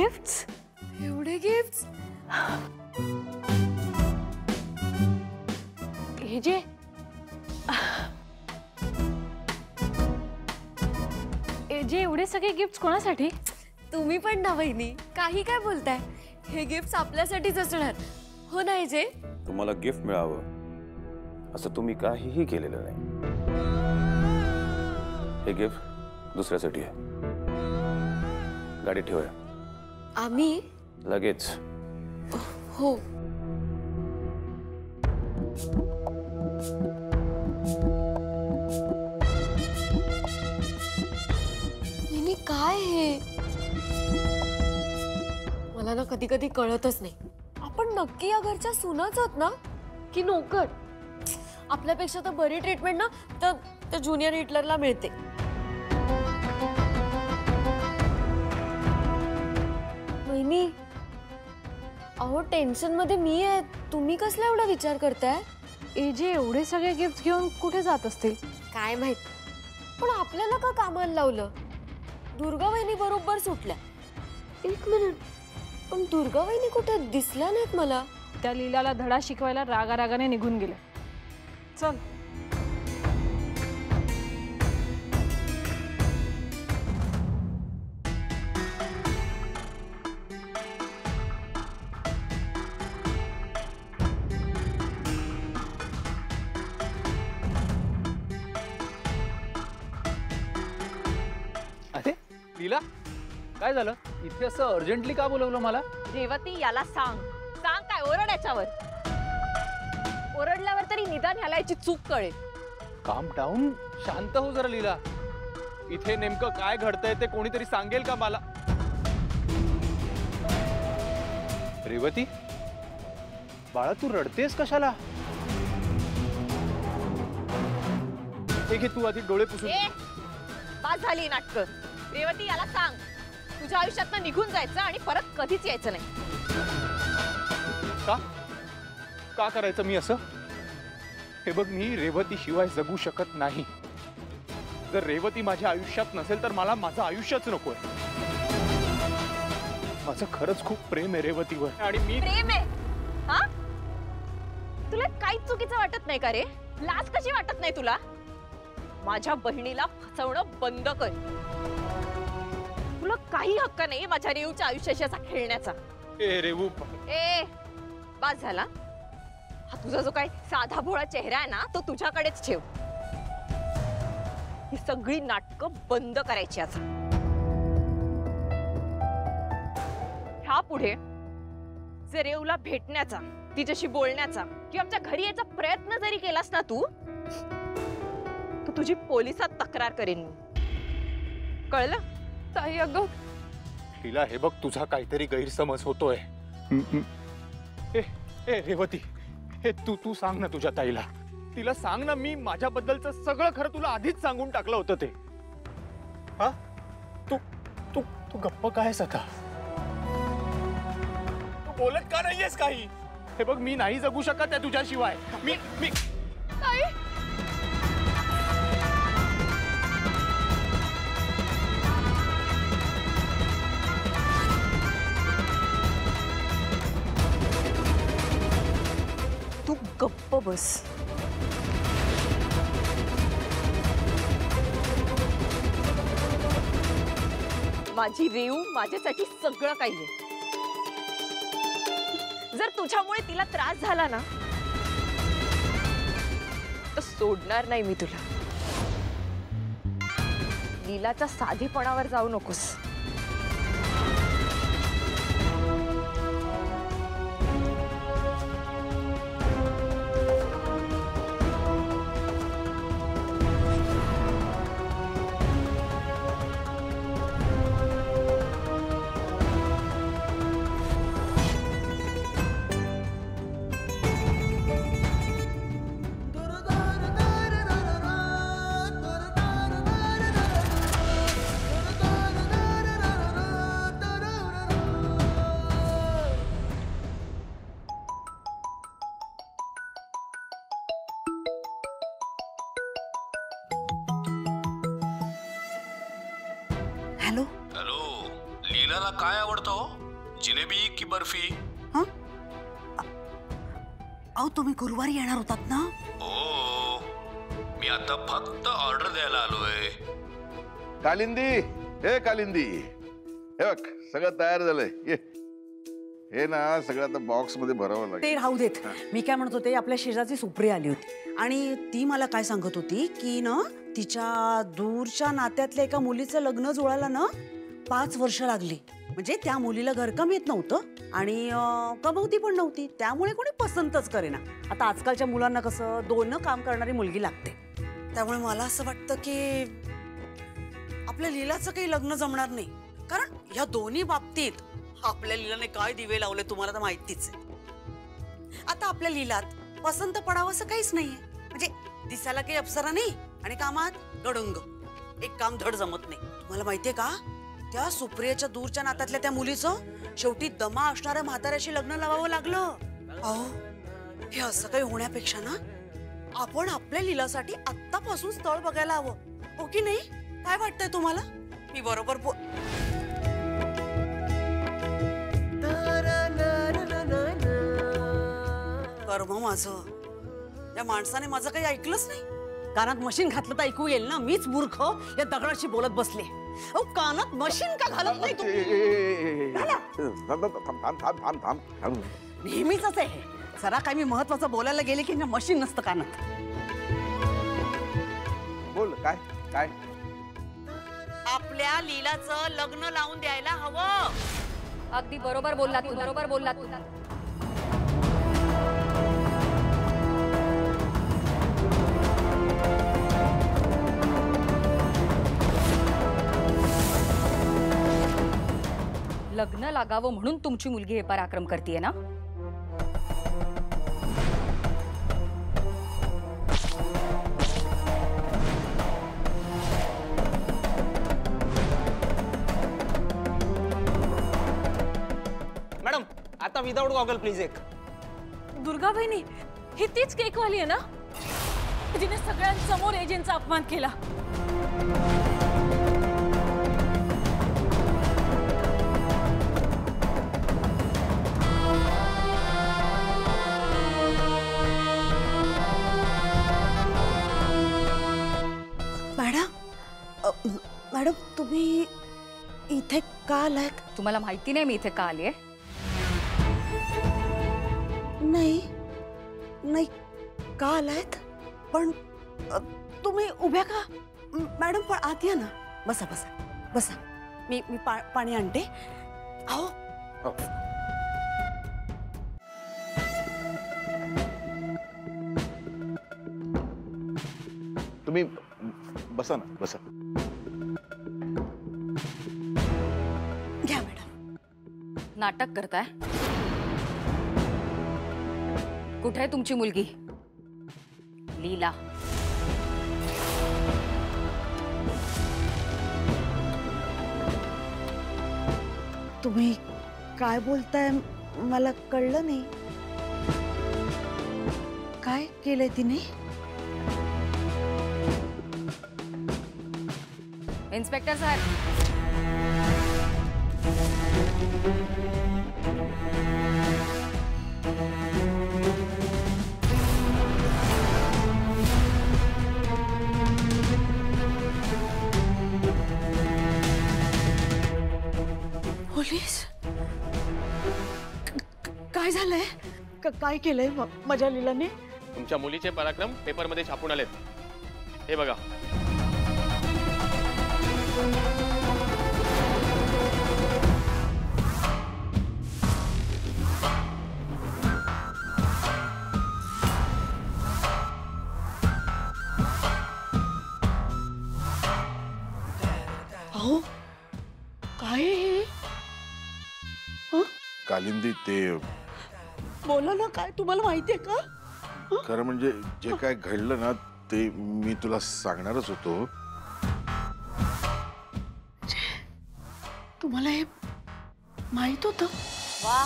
Gifts, एवढे gifts. हे जे एवढे सगळे गिफ्ट्स कोणासाठी? तुम्ही पण ना वहिनी, काही काय बोलताय. हे गिफ्ट्स आपल्यासाठीच असणार हो नाही जे? तुम्हाला गिफ्ट मिळावं असं तुम्ही काहीही केलेलं नाही. हे गिफ्ट दुसऱ्यासाठी आहे. गाडी ठेवूया. आम्ही लगेच. हो. वहिनी काय हे? मला ना कधी कधी कळतच नाही, आपण नक्की या घरच्या सुनाच आहोत ना की नोकर? आपल्यापेक्षा तर बरी ट्रीटमेंट ना तर ज्युनियर हिटलरला मिळते. वहिनी अहो, टेन्शन मध्ये मी आहे, तुम्ही कसला एवढा विचार करताय? एजे एवढे सगळे गिफ्ट घेऊन कुठे जात असतील काय माहित, पण आपल्याला का कामाला लावलं? दुर्गा वहिनी बरोबर सुटल्या. एक मिनिट, पण दुर्गा वहिनी कुठे दिसल्या नाहीत मला. त्या लीलाला धडा शिकवायला रागारागाने निघून गेले. चल. अरे लीला, काय झालं? इथे असं अर्जंटली का बोलवलं मला? रेवती, याला सांग सांग काय ओरड याच्यावर. ओरडल्यावर तरी निदान ह्याला याची चूक कळेल. काम डाऊन, शांत हो जरा लीला. इथे नेमकं काय घडतंय ते कोणीतरी सांगेल का मला? रेवती, बाळा तू रडतेस कशाला? हे घे, तू आधी डोळे पुसून. बास झाली नाटकं. रेवती, याला सांग तुझ्या आयुष्यातनं निघून जायचं आणि परत कधीच यायचं नाही. का का करायचं मी असं? हे बघ, मी रेवती शिवाय जगू शकत नाही. जर रेवती माझ्या आयुष्यात नसेल तर मला माझं आयुष्यच नकोय. माझं खरंच खूप प्रेम आहे रेवतीवर. आणि मी प्रेम आहे हा? तुला काहीच चुकीचं वाटत नाही का रे? लाज कशी वाटत नाही तुला? माझ्या बहिणीला फसवणं बंद कर. तुला काही हक्क नाही माझ्या रेवूच्या आयुष्याशी असा खेळण्याचा. रेवू, बास झाला. हा तुझा जो काही साधा भोळा चेहरा आहे ना, तो तुझ्याकडेच ठेव. ही सगळी नाटकं बंद करायची आता. ह्या पुढे जर रेवूला भेटण्याचा, तिच्याशी बोलण्याचा किंवा आमच्या घरी यायचा प्रयत्न जरी केलास ना तू तुझी पोलिसात तक्रार करेन मी. कळलं? ताई अगं, तिला हे बघ, तुझा काहीतरी गैरसमज होतोय. रेवती, हे तू सांग ना तुझ्या ताईला. तिला सांग ना, मी माझ्याबद्दलचं सगळं खरं तुला आधीच सांगून टाकलं होतं ते. हा, तू तू तू गप्प कायस आता? तू बोलत का नाहीयेस काही? हे बघ, मी नाही जगू शकत आहे तुझ्याशिवाय. मी ताई, तू गप्प बस. माझी रेवू माझ्यासाठी सगळं काही आहे. जर तुझ्यामुळे तिला त्रास झाला ना तर सोडणार नाही मी तुला. लीलाच्या साधेपणावर जाऊ नकोस. हॅलो, लीलाला काय आवडतं हो? जिलेबी की बर्फी? हं? अहो तुम्ही गुरुवारी येणार होतात ना? ओ, मी आता फक्त ऑर्डर द्यायला आलोय. कालिंदी, हे कालिंदी, हे बघ सगळं तयार झालंय. ये हे ना सगळं आता बॉक्स मध्ये भरावं लागेल. ते राहू देत. मी काय म्हणत होते, आपल्या शेजारची सुप्रिया आली होती आणि ती मला काय सांगत होती की ना तिच्या दूरच्या नात्यातल्या एका मुलीचं लग्न जुळायला ना 5 वर्ष लागली. म्हणजे त्या मुलीला घरकाम येत नव्हतं आणि कमवती पण नव्हती, त्यामुळे कोणी पसंतच करेना. आता आजकालच्या मुलांना कसं 2 काम करणारी मुलगी लागते. त्यामुळे मला असं वाटतं की आपल्या लीलाचं काही लग्न जमणार नाही, कारण या दोन्ही बाबतीत आपल्या लीलाने काय दिवे लावले तुम्हाला तर माहितीच आहे. आता आपल्या लीलात पसंत पडावं असं काहीच नाहीये. म्हणजे दिसायला काही अप्सरा नाही आणि कामात गडंग, एक काम धड जमत नाही. तुम्हाला माहितीये का, त्या सुप्रियाच्या दूरच्या नात्यातल्या त्या मुलीचं शेवटी दमा असणाऱ्या म्हाताऱ्याशी लग्न लावावं लागलं. अहो, हे असं काही होण्यापेक्षा ना आपण आपल्या लीलासाठी आत्तापासून स्थळ बघायला हवं, हो की नाही? काय वाटतंय तुम्हाला? मी बरोबर कर्म माझं, या माणसाने माझं काही ऐकलंच नाही. कानात मशीन घातलं तर ऐकू येईल ना. मीच मूर्ख या दगडाशी बोलत बसले. अहो कानात मशीन का घालत नाही तू? नेहमीच आहे हे. जरा काय मी महत्वाचं बोलायला गेले की मशीन नसतं कानात. बोल काय काय? आपल्या लीलाचं लग्न लावून द्यायला हवं. अगदी बरोबर बोललात तू, बरोबर बोललात तू. लग्न लागावं म्हणून तुमची मुलगी हे पराक्रम करतीये ना? मॅडम आता विदाउट गॉगल प्लीज. एक दुर्गा बहिणी, ही तीच केकवाली आहे ना जिने सगळ्यांसमोर एजंटचा अपमान केला? मॅडम तुम्ही इथे का आलात? तुम्हाला माहिती नाही मी इथे का आलीये? नाही नाही, का आलात? पण तुम्ही उभ्या का? मॅडम पण आत या ना. बसा बसा बसा. मी पाणी आणते. अहो तुम्ही बसा ना, बसा. घ्या मॅडम. नाटक करताय? कुठे आहे तुमची मुलगी लीला? तुम्ही काय बोलताय मला कळलं नाही. काय केलंय तिने? इन्स्पेक्टर साहेब, पोलीस? काय झालंय? काय केलंय माझ्या लीलाने? तुमच्या मुलीचे पराक्रम पेपर मध्ये छापून आलेत. हे बघा. अहो काय हे? कालिंदी, ते बोला ना, काय तुम्हाला माहितीये का? खरं म्हणजे जे काय घडलं ना ते मी तुला सांगणारच होतो. तुम्हाला हे माहित होतं? वा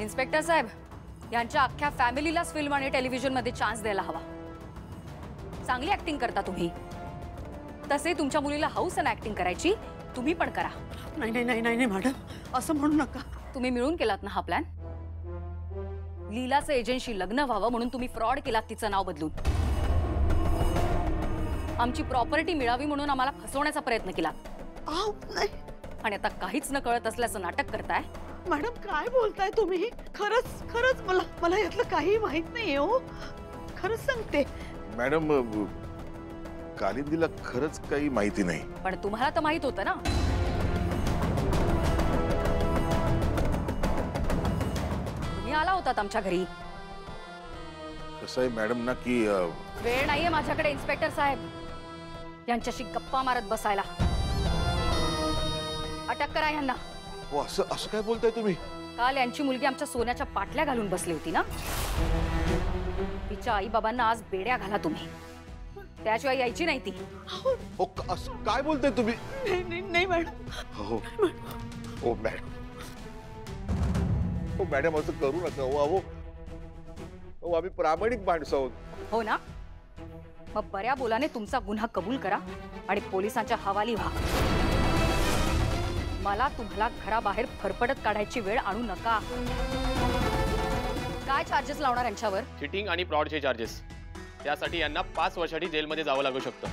इन्स्पेक्टर साहेब, यांच्या अख्ख्या फॅमिलीलाच फिल्म आणि टेलिव्हिजन मध्ये चान्स द्यायला हवा. चांगली ऍक्टिंग करता तुम्ही. तसे तुमच्या मुलीला हौस आणि ऍक्टिंग करायची तुम्ही पण करा. नाही नाही नाही नाही मॅडम, असं म्हणू नका. तुम्ही मिळून केलात ना हा प्लॅन? लीलाचं एजंटशी लग्न व्हावं म्हणून तुम्ही फ्रॉड केलात तिचं नाव बदलून. आमची प्रॉपर्टी मिळावी म्हणून आम्हाला फसवण्याचा प्रयत्न केला. नाही आणि आता काहीच न कळत असल्याचं नाटक करताय. मॅडम काय बोलताय तुम्ही? खरंच खरंच मला यातलं काही माहित नाहीये हो, खरंच सांगते. मॅडम कालिंदीला खरंच काही माहिती नाही. पण तुम्हाला तर माहित होतं ना. तुम्ही आला होतात आमच्या घरी. कसं आहे मॅडम ना की वेळ नाहीये माझ्याकडे इन्स्पेक्टर साहेब यांच्याशी गप्पा मारत बसायला. अटक करा यांना. हो असं काय बोलताय तुम्ही? काल यांची मुलगी आमच्या सोन्याच्या पाटल्या घालून बसली होती ना. तिच्या आई बाबांना आज बेड्या घाला तुम्ही, त्याशिवाय यायची नाही ती. हो असं काय बोलताय तुम्ही? नाही मॅडम. हो हो मॅडम, हो मॅडम असं करू नका. हो आम्ही प्रामाणिक माणसं आहोत. हो ना, मग बऱ्या बोलाने तुमचा गुन्हा कबूल करा आणि पोलिसांच्या हवाली व्हा. मला तुम्हाला घराबाहेर फरफडत काढायची वेळ आणू नका. काय चार्जेस लावणार यांच्यावर? चिटिंग आणि फ्रॉडचे चार्जेस. त्यासाठी यांना 5 वर्षांसाठी जेलमध्ये जावं लागू शकतं.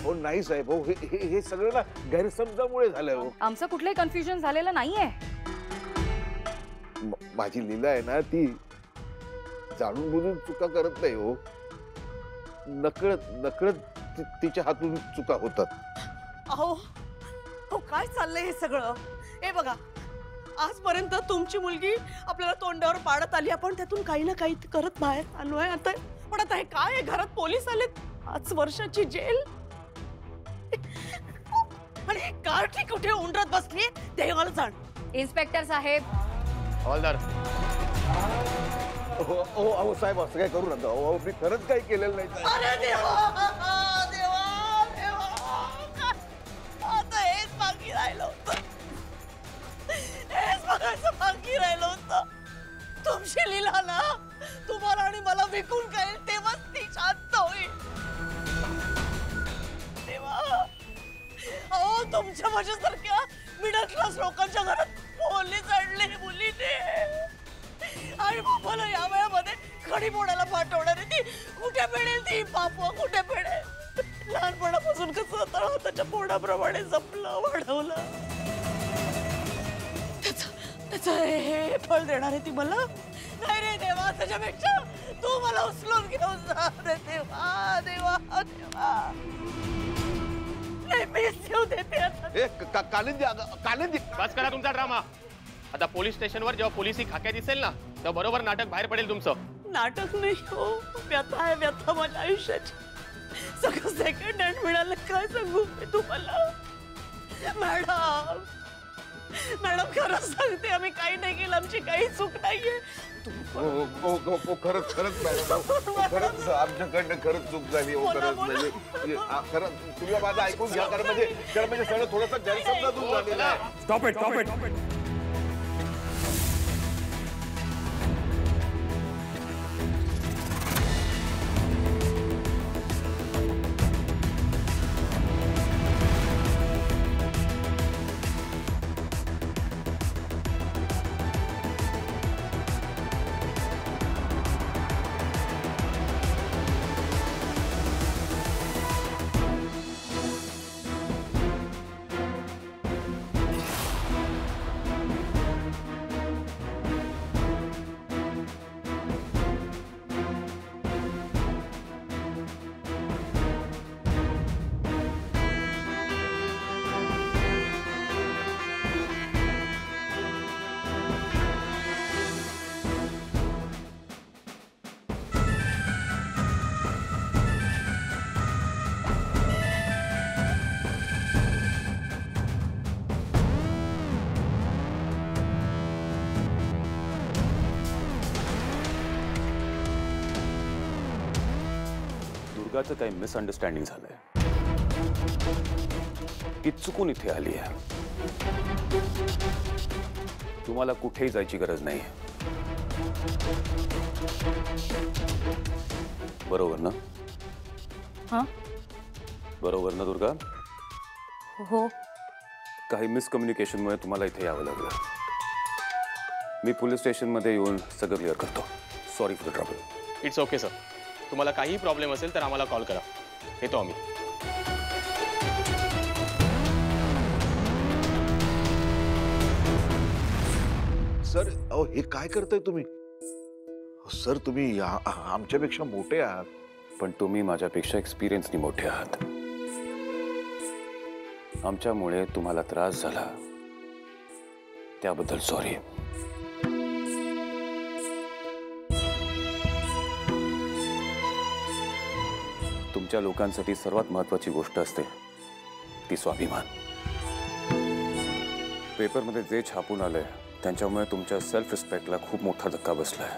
हो नाही साहेब, हो हे सगळं ना गैरसमजामुळे झालंय. हो आमचं कुठलंही कन्फ्युजन झालेलं नाहीये. माझी लीला आहे ना, ती जाणून बुजून चुका करत नाही. हो नकळत नकळत तिच्या हातून चुका होतात. अहो काय चाललंय हे सगळं? हे बघा, आजपर्यंत तुमची मुलगी आपल्याला तोंडावर पाडत आली, आपण त्यातून काही ना काही करत बाहेर आलोय. आता पण आता हे काय, घरात पोलीस आलेत, 5 वर्षाची जेल. आणि हे कार्टी कुठे उंडरत बसली देवाला जाण. इन्स्पेक्टर साहेब. हवालदार. हो साहेब असं काय करू नका. हो मी खरंच काही केलेलं नाही. अरे देवा देवा देवा, आता हेच बाकी राहिलं होतं, हेच बघायचं बाकी राहिलं होतं. तुमची लीला ना तुम्हाला आणि मला विकून काय, तेव्हाच ती शांत होईल. देवा, अहो तुमच्या माझ्यासारख्या मिडल क्लास लोकांच्या घरात पोलीस आणले मुलीने, आणि मला या वयामध्ये खडी मोडायला पाठवणार आहे. ती कुठे मिळेल? ती बापू कुठे मिळेल? लहानपणापासून कसं तळहाताच्या पोटाप्रमाणे जपलं वाढवलं, त्याचं हे फळ देणार आहे ती मला. नाही रे देवा, त्याच्यापेक्षा तू मला उचलून घेऊन जा रे देवा देवा देवा. नाही मी जीव देते आता. कालिंदी बस करा तुमचा ड्रामा. आता पोलीस स्टेशनवर जेव्हा पोलिसी खाक्या दिसेल ना, तेव्हा बरोबर नाटक बाहेर पडेल तुमचं. नाटक नाही हो, व्यथा आहे व्यथा माझ्या आयुष्याची. सगळं सेकंड हँड मिळालं, काय सांगू मी तुम्हाला. मॅडम मॅडम खरंच सांगते, आम्ही काही नाही केलं, आमची काही चूक नाहीये. खरंच खरंच मॅडम, खरंच आमच्याकडनं खरंच चूक झाली. हो खरंच, म्हणजे खरंच तुम्ही माझं ऐकून घ्या, कारण म्हणजे सगळं थोडंसं गैरसमजातून झालेलं आहे. Stop it. दुर्गाचं काही मिसअंडरस्टँडिंग झालंय. ती चुकून इथे आली आहे. तुम्हाला कुठेही जायची गरज नाही. बरोबर ना? हां बरोबर ना दुर्गा? हो. काही मिसकम्युनिकेशनमुळे तुम्हाला इथे यावं लागलं. मी पोलीस स्टेशनमध्ये येऊन सगळं क्लिअर करतो. Sorry for the trouble. It's okay sir. तुम्हाला काही प्रॉब्लेम असेल तर आम्हाला कॉल करा. येतो आम्ही. सर अहो हे काय करताय तुम्ही? सर तुम्ही आमच्यापेक्षा मोठे आहात. पण तुम्ही माझ्यापेक्षा एक्सपिरियन्सनी मोठे आहात. आमच्यामुळे तुम्हाला त्रास झाला त्याबद्दल सॉरी. तुमच्या लोकांसाठी सर्वात महत्त्वाची गोष्ट असते ती स्वाभिमान. पेपरमध्ये जे छापून आलंय त्यांच्यामुळे तुमच्या सेल्फ रिस्पेक्टला खूप मोठा धक्का बसलाय.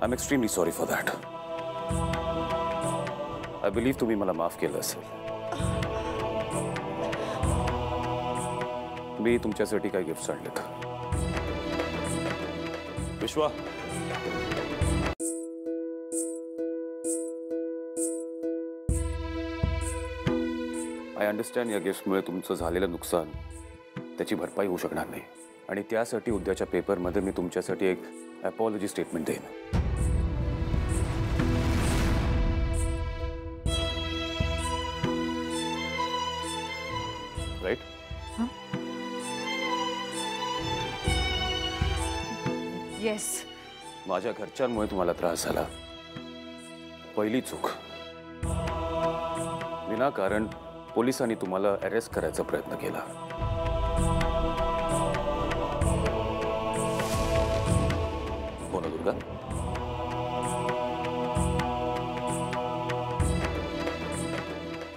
I am extremely sorry for that. I believe तुम्ही मला माफ केलं असेल. मी तुमच्यासाठी काही गिफ्ट्स आणलेत. विश्वा, आय अंडरस्टँड या गिफ्टमुळे तुमचं झालेलं नुकसान त्याची भरपाई होऊ शकणार नाही आणि त्यासाठी उद्याच्या पेपरमध्ये मी तुमच्यासाठी एक अपॉलॉजी स्टेटमेंट देईन. राईट? येस. माझ्या घरच्यांमुळे तुम्हाला त्रास झाला. पहिली चूक. विनाकारण पोलिसांनी तुम्हाला अरेस्ट करायचा प्रयत्न केला. हो ना दुर्गा?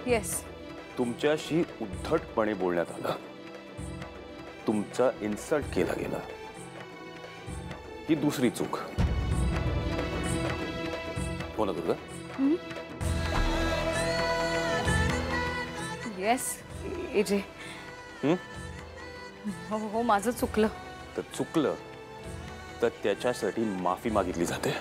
येस. तुमच्याशी उद्धटपणे बोलण्यात आलं. तुमचा इन्सल्ट केला गेला. ही दुसरी चूक. हो ना दुर्गा? Yes AJ. हो माझं चुकलं. तर चुकलं तर त्याच्यासाठी माफी मागितली जाते.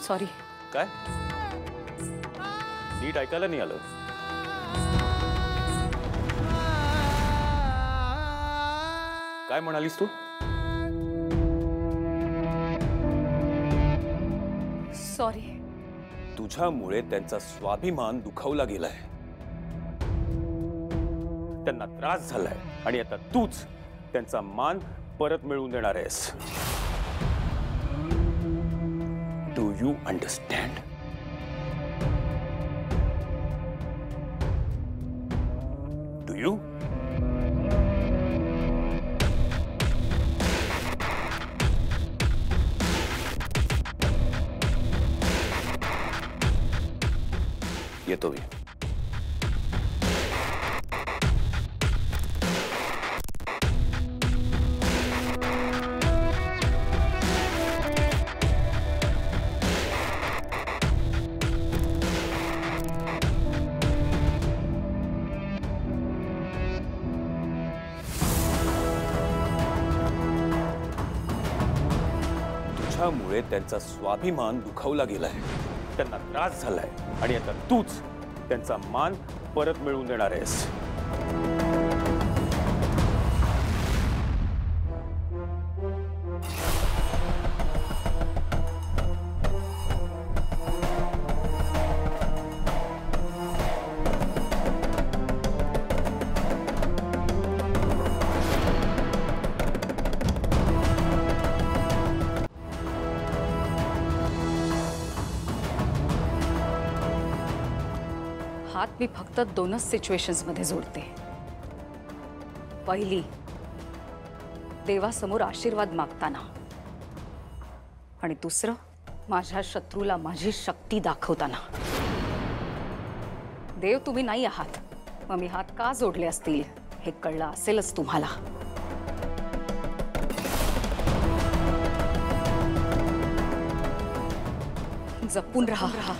सॉरी. काय? नीट ऐकायला नाही आलं. काय म्हणालीस तू? सॉरी. तुझ्यामुळे त्यांचा स्वाभिमान दुखावला गेलाय. त्यांना त्रास झालाय आणि आता तूच त्यांचा मान परत मिळवून देणार आहेस. Do you understand? Do you? येतो मी. तुझ्यामुळे त्यांचा स्वाभिमान दुखावला गेलाय. त्यांना त्रास झालाय आणि आता तूच त्यांचा मान परत मिळवून देणार आहेस. हात मी फक्त दोनच सिच्युएशन्स मध्ये जोडते. पहिली, देवासमोर आशीर्वाद मागताना आणि दुसरं, माझ्या शत्रूला माझी शक्ती दाखवताना. देव तुम्ही नाही आहात, मग मी हात का जोडले असतील हे कळलं असेलच तुम्हाला. जपून राहा.